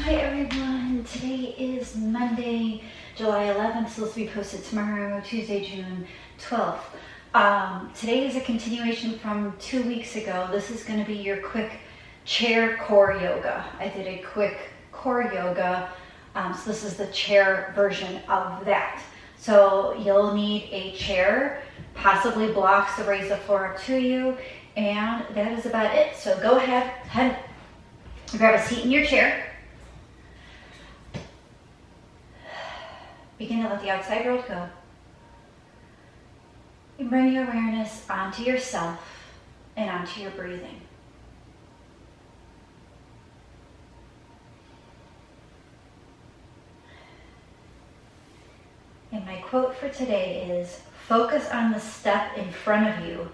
Hi everyone, today is Monday, July 11th, so this will be posted tomorrow, Tuesday, June 12th. Today is a continuation from 2 weeks ago. This is going to be your quick chair core yoga. I did a quick core yoga, so this is the chair version of that. So you'll need a chair, possibly blocks to raise the floor up to you, and that is about it. So go ahead, grab a seat in your chair. Begin to let the outside world go. And bring your awareness onto yourself and onto your breathing. And my quote for today is, focus on the step in front of you,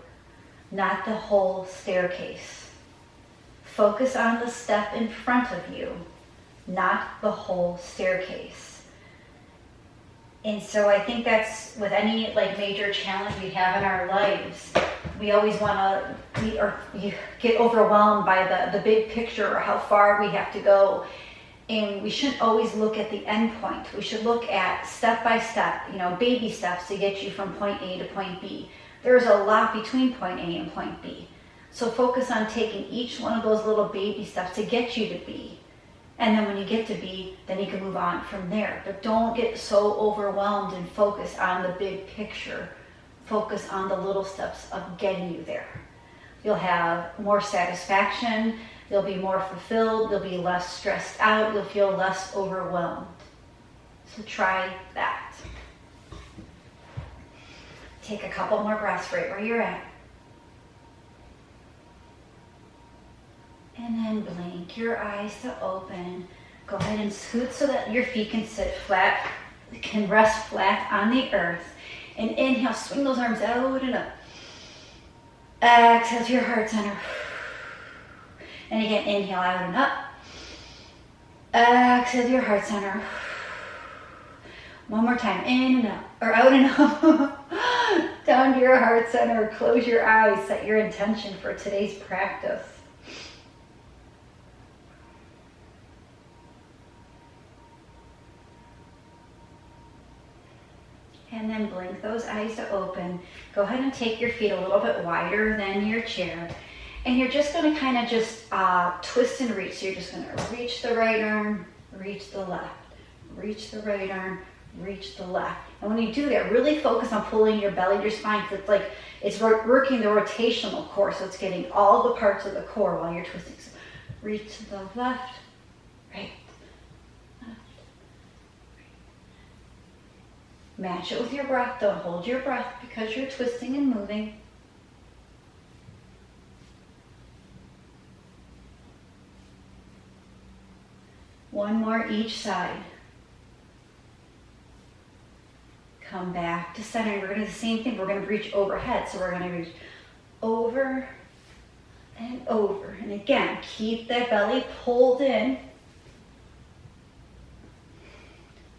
not the whole staircase. Focus on the step in front of you, not the whole staircase. And so I think that's with any major challenge we have in our lives, we always want to get overwhelmed by the big picture or how far we have to go. And we shouldn't always look at the end point. We should look at step by step, baby steps to get you from point A to point B. There's a lot between point A and point B. So focus on taking each one of those little baby steps to get you to B. And then when you get to B, then you can move on from there. But don't get so overwhelmed and focus on the big picture. Focus on the little steps of getting you there. You'll have more satisfaction, you'll be more fulfilled, you'll be less stressed out, you'll feel less overwhelmed. So try that. Take a couple more breaths right where you're at. And then blink your eyes to open. Go ahead and scoot so that your feet can sit flat, can rest flat on the earth. And inhale, swing those arms out and up. Exhale to your heart center. And again, inhale out and up. Exhale to your heart center. One more time, in and up, or out and up. Down to your heart center. Close your eyes, set your intention for today's practice. And then blink those eyes to open. Go ahead and take your feet a little bit wider than your chair. And you're just going to kind of just twist and reach. So you're just going to reach the right arm, reach the left. Reach the right arm, reach the left. And when you do that, really focus on pulling your belly, your spine. Because it's working the rotational core. So it's getting all the parts of the core while you're twisting. So reach to the left, right. Match it with your breath. Don't hold your breath because you're twisting and moving. One more each side. Come back to center. We're going to do the same thing. We're going to reach overhead. So we're going to reach over and over. And again, keep that belly pulled in.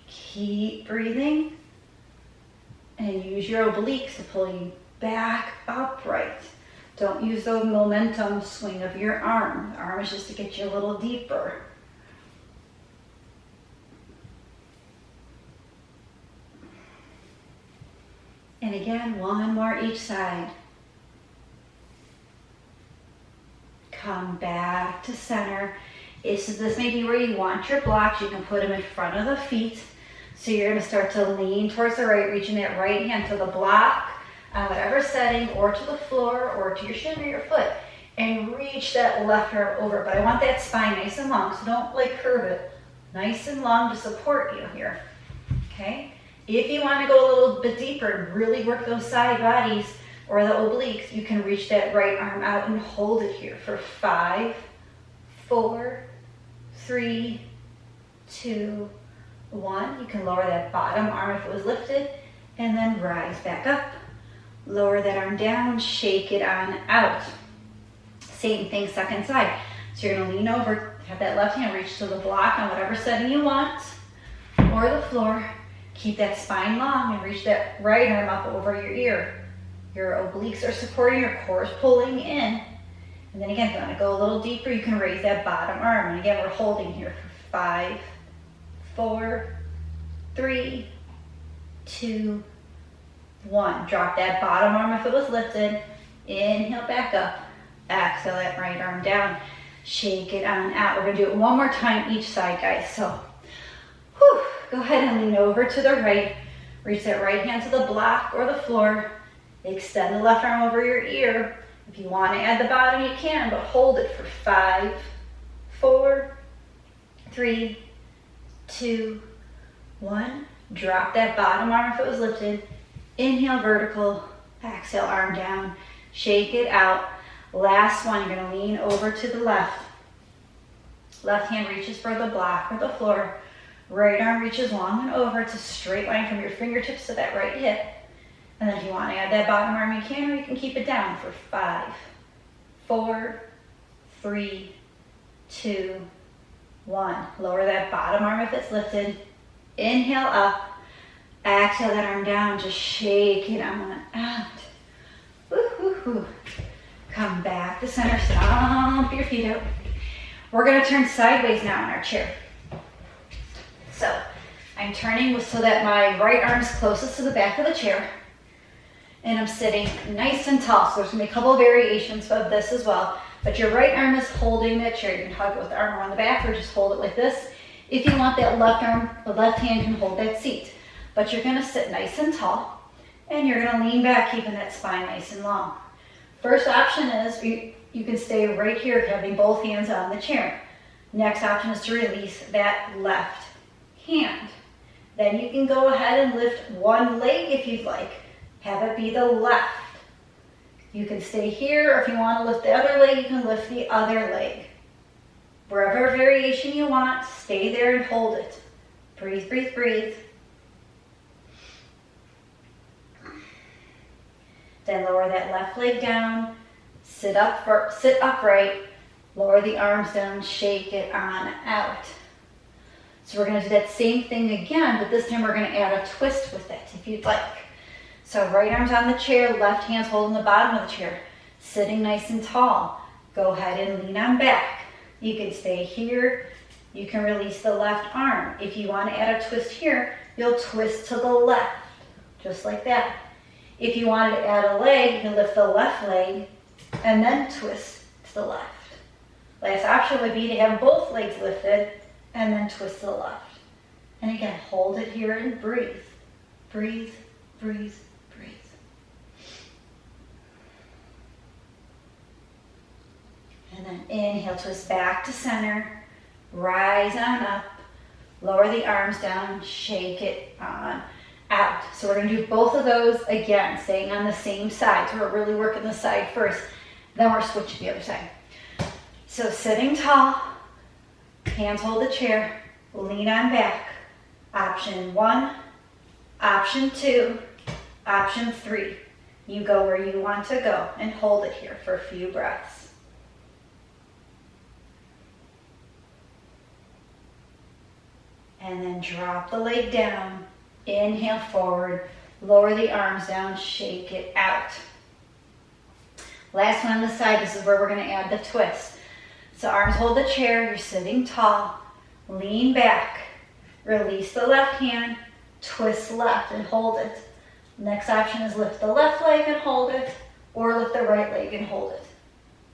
Keep breathing. And use your obliques to pull you back upright. Don't use the momentum swing of your arm. The arm is just to get you a little deeper. And again, one more each side. Come back to center. This may be where you want your blocks. You can put them in front of the feet. So you're going to start to lean towards the right, reaching that right hand to the block, whatever setting, or to the floor, or to your shin or your foot. And reach that left arm over. But I want that spine nice and long, so don't curve it. Nice and long to support you here. Okay? If you want to go a little bit deeper and really work those side bodies or the obliques, you can reach that right arm out and hold it here for 5, 4, 3, 2, 1. You can lower that bottom arm if it was lifted, and then rise back up. Lower that arm down, shake it on out. Same thing, second side. So you're going to lean over, have that left hand reach to the block on whatever setting you want, or the floor. Keep that spine long and reach that right arm up over your ear. Your obliques are supporting, your core is pulling in. And then again, if you want to go a little deeper, you can raise that bottom arm. And again, we're holding here 5, 4, 3, 2, 1. Drop that bottom arm if it was lifted. Inhale back up. Exhale that right arm down. Shake it on out. We're going to do it one more time each side, guys. So, go ahead and lean over to the right. Reach that right hand to the block or the floor. Extend the left arm over your ear. If you want to add the bottom, you can, but hold it for 5, 4, 3, 2, 1. Drop that bottom arm if it was lifted. Inhale, vertical. Exhale, arm down. Shake it out. Last one, you're going to lean over to the left. Left hand reaches for the block or the floor. Right arm reaches long and over. It's a straight line from your fingertips to that right hip. And then if you want to add that bottom arm, you can, or you can keep it down for 5, 4, 3, 2, 1. Lower that bottom arm if it's lifted. Inhale up. Exhale that arm down. Just shake it on out. Woo-hoo-hoo. Come back to center. Stomp your feet out. We're going to turn sideways now in our chair. So I'm turning so that my right arm is closest to the back of the chair. And I'm sitting nice and tall. So there's going to be a couple of variations of this as well. But your right arm is holding that chair. You can hug it with the arm around the back or just hold it like this. If you want that left arm, the left hand can hold that seat. But you're going to sit nice and tall. And you're going to lean back, keeping that spine nice and long. First option is you can stay right here, having both hands on the chair. Next option is to release that left hand. Then you can go ahead and lift one leg if you'd like. Have it be the left. You can stay here, or if you want to lift the other leg, you can lift the other leg. Wherever variation you want, stay there and hold it. Breathe, breathe, breathe. Then lower that left leg down, sit upright, lower the arms down, shake it on out. So we're going to do that same thing again, but this time we're going to add a twist with it if you'd like. So right arm's on the chair, left hand's holding the bottom of the chair, sitting nice and tall. Go ahead and lean on back. You can stay here. You can release the left arm. If you want to add a twist here, you'll twist to the left, just like that. If you wanted to add a leg, you can lift the left leg and then twist to the left. Last option would be to have both legs lifted and then twist to the left. And again, hold it here and breathe. Breathe, breathe, breathe. And then inhale, twist back to center. Rise on up. Lower the arms down. Shake it on out. So we're going to do both of those again, staying on the same side. So we're really working the side first. Then we're switching to the other side. So sitting tall, hands hold the chair, lean on back. Option 1, option 2, option 3. You go where you want to go and hold it here for a few breaths. And then drop the leg down. Inhale forward, lower the arms down, shake it out. Last one on the side, this is where we're going to add the twist. So arms hold the chair, you're sitting tall, lean back, release the left hand, twist left and hold it. Next option is lift the left leg and hold it, or lift the right leg and hold it.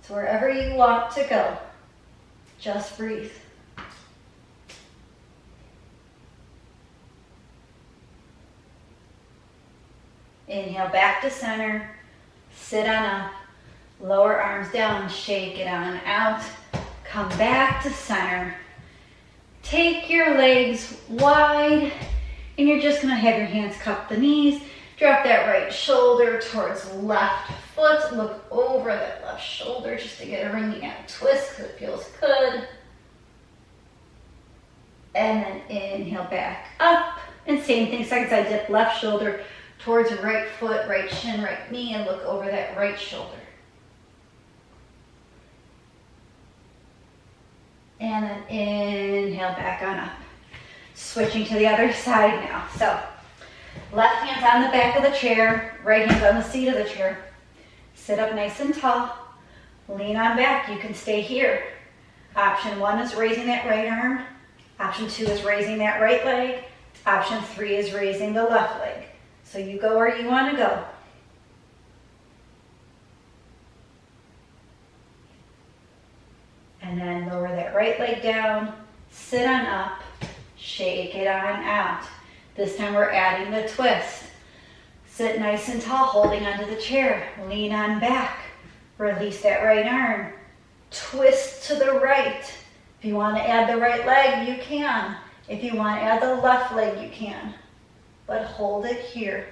So wherever you want to go, just breathe. Inhale back to center, sit on up, lower arms down, shake it on out, come back to center. Take your legs wide, and you're just gonna have your hands cup the knees, drop that right shoulder towards left foot, look over that left shoulder just to get a ringing out twist because it feels good. And then inhale back up, and same thing, second side dip, left shoulder towards right foot, right shin, right knee, and look over that right shoulder. And then inhale back on up. Switching to the other side now. So left hand's on the back of the chair, right hand's on the seat of the chair. Sit up nice and tall. Lean on back. You can stay here. Option 1 is raising that right arm. Option 2 is raising that right leg. Option 3 is raising the left leg. So you go where you want to go. And then lower that right leg down, sit on up, shake it on out. This time we're adding the twist. Sit nice and tall, holding onto the chair. Lean on back. Release that right arm. Twist to the right. If you want to add the right leg, you can. If you want to add the left leg, you can. But hold it here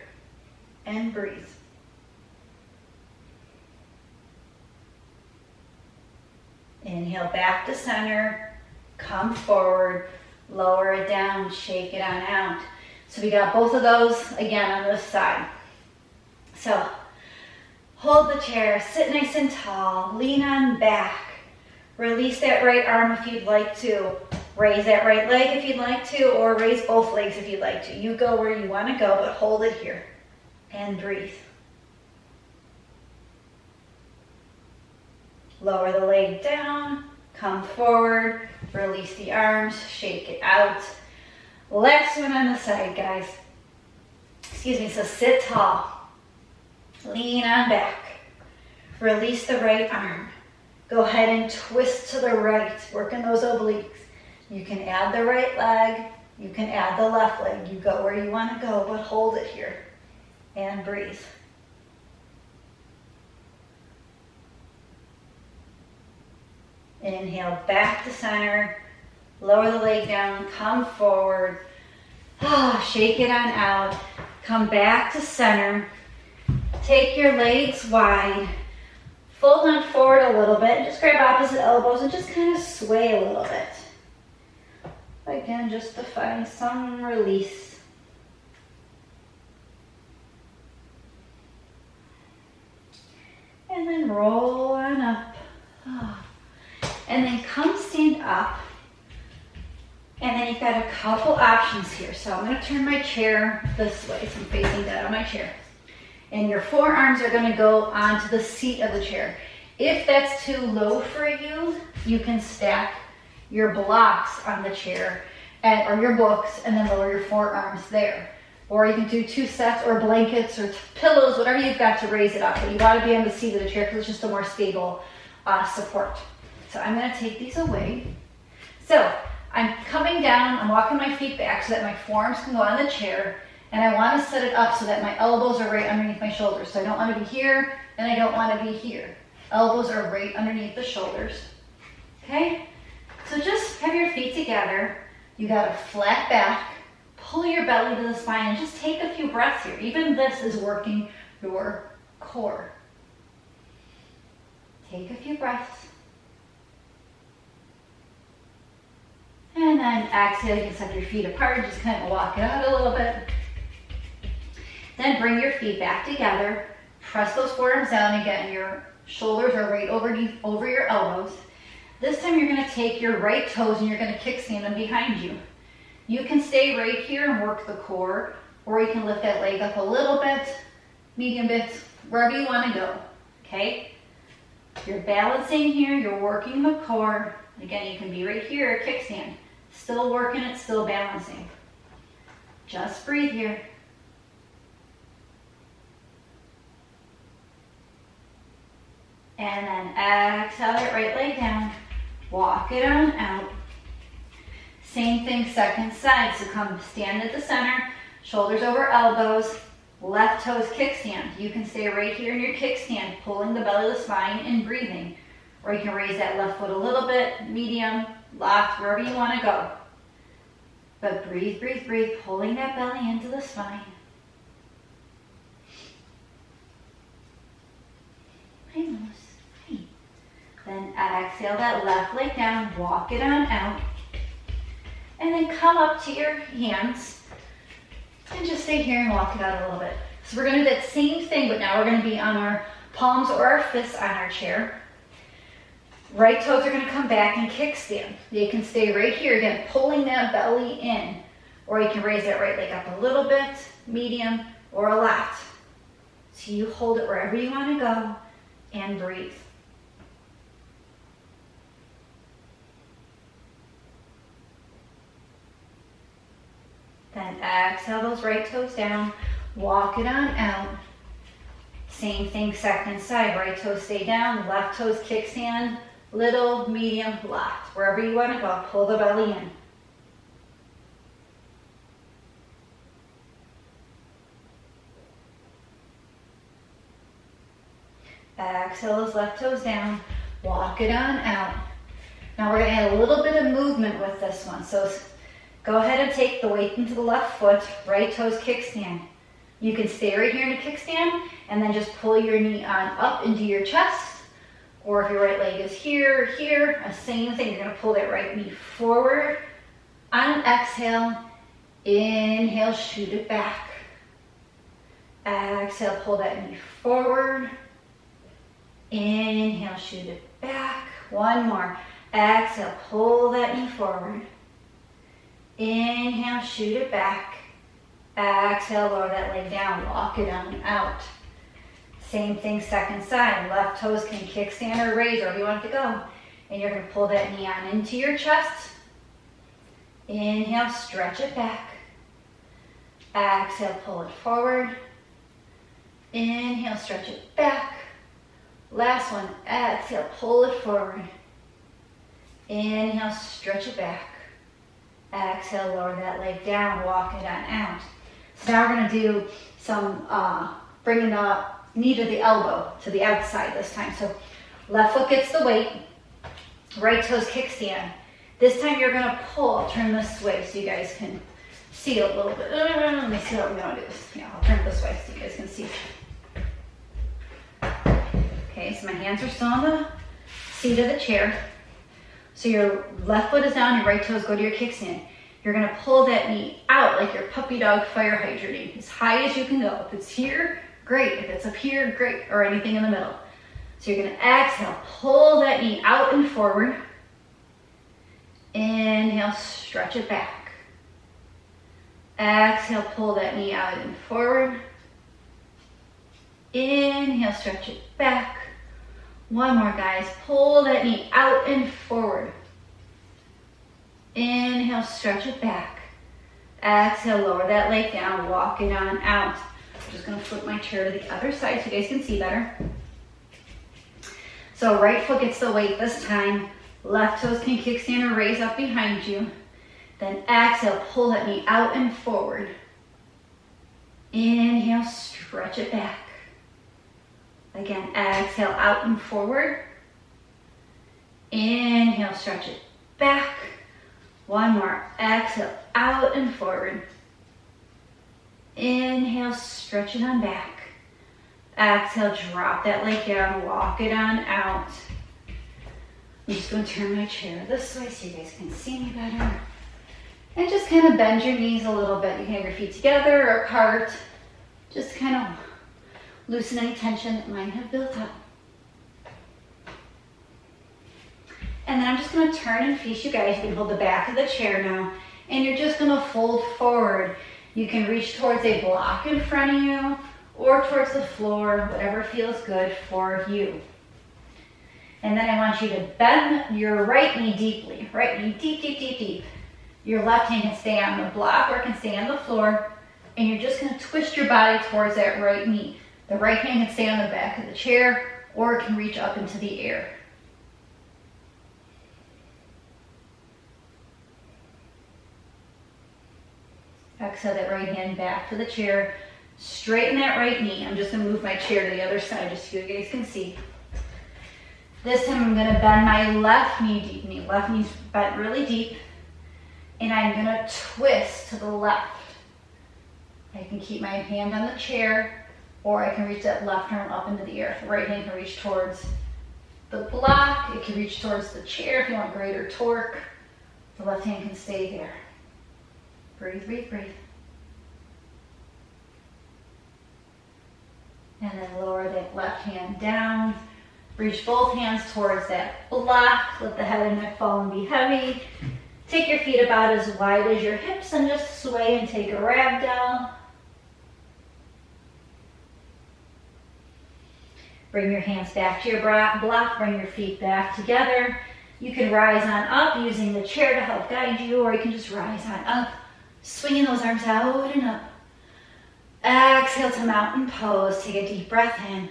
and breathe. Inhale back to center. Come forward. Lower it down. Shake it on out. So we got both of those again on this side. So hold the chair. Sit nice and tall. Lean on back. Release that right arm if you'd like to. Raise that right leg if you'd like to, or raise both legs if you'd like to. You go where you want to go, but hold it here and breathe. Lower the leg down, come forward, release the arms, shake it out. Last one on the side, guys. Excuse me, so sit tall. Lean on back. Release the right arm. Go ahead and twist to the right, working those obliques. You can add the right leg, you can add the left leg. You go where you want to go, but hold it here and breathe. Inhale back to center, lower the leg down, come forward, shake it on out, come back to center, take your legs wide, fold on forward a little bit, just grab opposite elbows and just kind of sway a little bit. Again, just to find some release. And then roll on up. And then come stand up. And then you've got a couple options here. So I'm going to turn my chair this way, so I'm facing down on my chair. And your forearms are going to go onto the seat of the chair. If that's too low for you, you can stack your blocks on the chair or your books and then lower your forearms there. Or you can do 2 sets or blankets or pillows, whatever you've got to raise it up. But you want to be on the seat of the chair because it's just a more stable support. So I'm going to take these away. So I'm coming down, I'm walking my feet back so that my forearms can go on the chair, and I want to set it up so that my elbows are right underneath my shoulders. So I don't want to be here and I don't want to be here. Elbows are right underneath the shoulders. Okay? So just have your feet together. You got a flat back. Pull your belly to the spine and just take a few breaths here. Even this is working your core. Take a few breaths. And then exhale, you can set your feet apart, just kind of walk it out a little bit. Then bring your feet back together. Press those forearms down again. Your shoulders are right over your elbows. This time you're going to take your right toes and you're going to kickstand them behind you. You can stay right here and work the core, or you can lift that leg up a little bit, medium bit, wherever you want to go, okay? You're balancing here, you're working the core. Again, you can be right here, kickstand. Still working it, still balancing. Just breathe here. And then exhale that right leg down. Walk it on out. Same thing, second side. So come stand at the center, shoulders over elbows, left toes kickstand. You can stay right here in your kickstand, pulling the belly of the spine and breathing. Or you can raise that left foot a little bit, medium, locked, wherever you want to go. But breathe, breathe, breathe, pulling that belly into the spine. Hey, Lois. Hey. Then exhale that left leg down, walk it on out. And then come up to your hands and just stay here and walk it out a little bit. So we're going to do that same thing, but now we're going to be on our palms or our fists on our chair. Right toes are going to come back and kickstand. You can stay right here, again, pulling that belly in. Or you can raise that right leg up a little bit, medium, or a lot. So you hold it wherever you want to go and breathe. Then exhale those right toes down. Walk it on out. Same thing, second side. Right toes stay down. Left toes kickstand. Little, medium, left. Wherever you want to go, pull the belly in. Exhale those left toes down. Walk it on out. Now we're going to add a little bit of movement with this one. So go ahead and take the weight into the left foot. Right toes kickstand. You can stay right here in a kickstand and then just pull your knee on up into your chest. Or if your right leg is here, same thing. You're going to pull that right knee forward. On an exhale, inhale, shoot it back. Exhale, pull that knee forward. Inhale, shoot it back. One more. Exhale, pull that knee forward. Inhale, shoot it back. Exhale, lower that leg down. Walk it on and out. Same thing, second side. Left toes can kickstand or raise wherever you want it to go. And you're going to pull that knee on into your chest. Inhale, stretch it back. Exhale, pull it forward. Inhale, stretch it back. Last one, exhale, pull it forward. Inhale, stretch it back. Exhale, lower that leg down, walk it on out. So now we're going to do some bringing the knee to the elbow, to the outside this time. So left foot gets the weight, right toes kickstand. This time you're going to pull. I'll turn this way so you guys can see a little bit. Let me see how we're going to do this. Yeah, I'll turn it this way so you guys can see. Okay, so my hands are still on the seat of the chair. So your left foot is down, your right toes go to your kickstand. You're going to pull that knee out like your puppy dog fire hydrant, as high as you can go. If it's here, great. If it's up here, great. Or anything in the middle. So you're going to exhale, pull that knee out and forward. Inhale, stretch it back. Exhale, pull that knee out and forward. Inhale, stretch it back. One more, guys. Pull that knee out and forward. Inhale, stretch it back. Exhale, lower that leg down, walk it on out. I'm just going to flip my chair to the other side so you guys can see better. So right foot gets the weight this time. Left toes can kickstand or raise up behind you. Then exhale, pull that knee out and forward. Inhale, stretch it back. Again, exhale out and forward. Inhale, stretch it back. One more. Exhale out and forward. Inhale, stretch it on back. Exhale, drop that leg down, walk it on out. I'm just going to turn my chair this way so you guys can see me better. And just kind of bend your knees a little bit. You can have your feet together or apart. Just kind of loosen any tension that might have built up. And then I'm just going to turn and face you guys. You can hold the back of the chair now. And you're just going to fold forward. You can reach towards a block in front of you or towards the floor, whatever feels good for you. And then I want you to bend your right knee deeply. Right knee deep, deep, deep, deep. Your left hand can stay on the block or it can stay on the floor. And you're just going to twist your body towards that right knee. The right hand can stay on the back of the chair or it can reach up into the air. Exhale that right hand back to the chair. Straighten that right knee. I'm just going to move my chair to the other side just so you guys can see. This time I'm going to bend my left knee deep. Left knee's bent really deep. And I'm going to twist to the left. I can keep my hand on the chair or I can reach that left arm up into the air. The right hand can reach towards the block. It can reach towards the chair if you want greater torque. The left hand can stay there. Breathe, breathe, breathe. And then lower that left hand down. Reach both hands towards that block. Let the head and neck fall and be heavy. Take your feet about as wide as your hips and just sway and take a ragdoll. Bring your hands back to your block. Bring your feet back together. You can rise on up using the chair to help guide you, or you can just rise on up Swinging those arms out and up. Exhale to mountain pose. Take a deep breath in.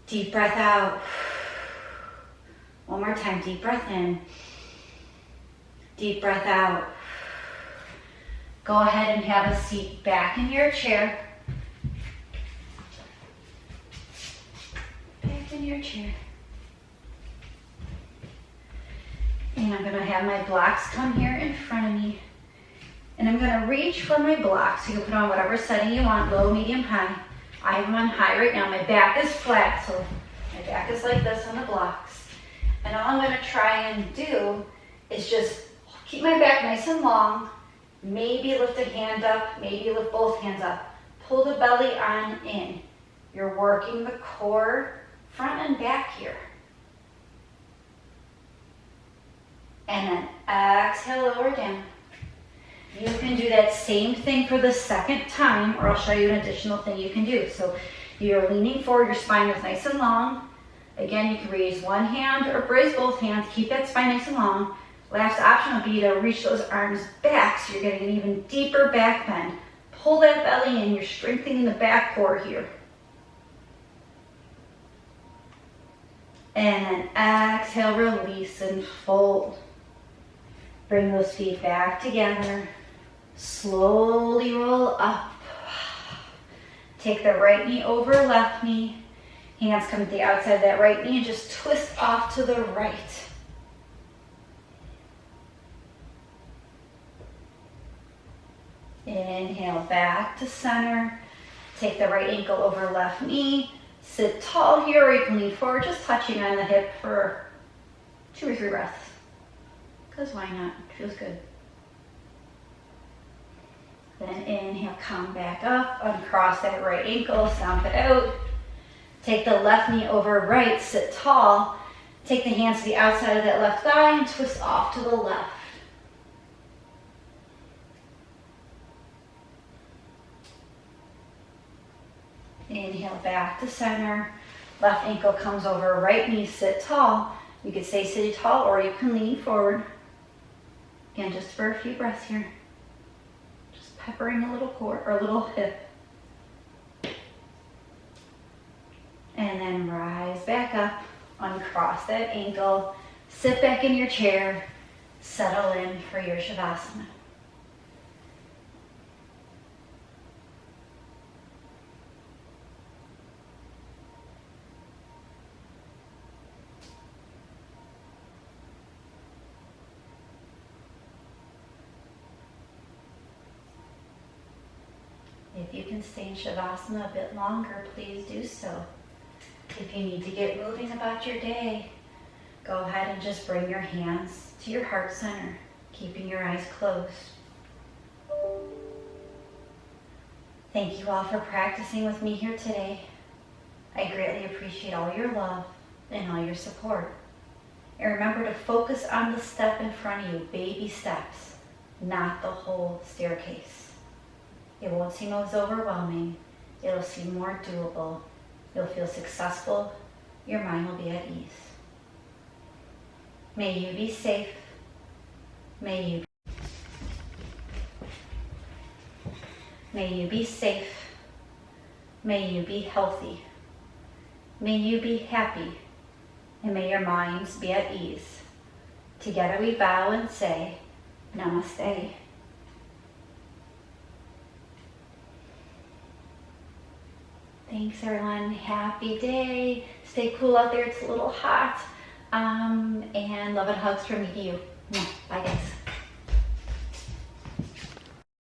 Deep breath out. One more time, deep breath in. Deep breath out. Go ahead and have a seat back in your chair. Back in your chair. And I'm going to have my blocks come here in front of me. And I'm going to reach for my blocks. You can put on whatever setting you want, low, medium, high. I have them on high right now. My back is flat, so my back is like this on the blocks. And all I'm going to try and do is just keep my back nice and long. Maybe lift a hand up, maybe lift both hands up. Pull the belly on in. You're working the core front and back here. And then exhale, lower down. You can do that same thing for the second time, or I'll show you an additional thing you can do. So you're leaning forward, your spine is nice and long. Again, you can raise one hand or raise both hands. Keep that spine nice and long. Last option will be to reach those arms back so you're getting an even deeper back bend. Pull that belly in, you're strengthening the back core here. And then exhale, release and fold. Bring those feet back together. Slowly roll up. Take the right knee over left knee. Hands come to the outside of that right knee and just twist off to the right. Inhale back to center. Take the right ankle over left knee. Sit tall here, or you can lean forward, just touching on the hip for 2 or 3 breaths. Because why not? It feels good. Then inhale, come back up, uncross that right ankle, stomp it out. Take the left knee over right, sit tall. Take the hands to the outside of that left thigh and twist off to the left. Inhale back to center. Left ankle comes over right knee, sit tall. You can stay sitting tall or you can lean forward. Again, just for a few breaths here. Just peppering a little core or a little hip. And then rise back up, uncross that ankle, sit back in your chair, settle in for your Shavasana. If you can stay in Shavasana a bit longer, please do so. If you need to get moving about your day, go ahead and just bring your hands to your heart center, keeping your eyes closed. Thank you all for practicing with me here today. I greatly appreciate all your love and all your support. And remember to focus on the step in front of you, baby steps, not the whole staircase. It won't seem as overwhelming. It'll seem more doable. You'll feel successful. Your mind will be at ease. May you be safe. May you be safe. May you be healthy. May you be happy. And may your minds be at ease. Together we bow and say, Namaste. Thanks everyone, happy day. Stay cool out there, it's a little hot. And love and hugs from me to you. Bye guys.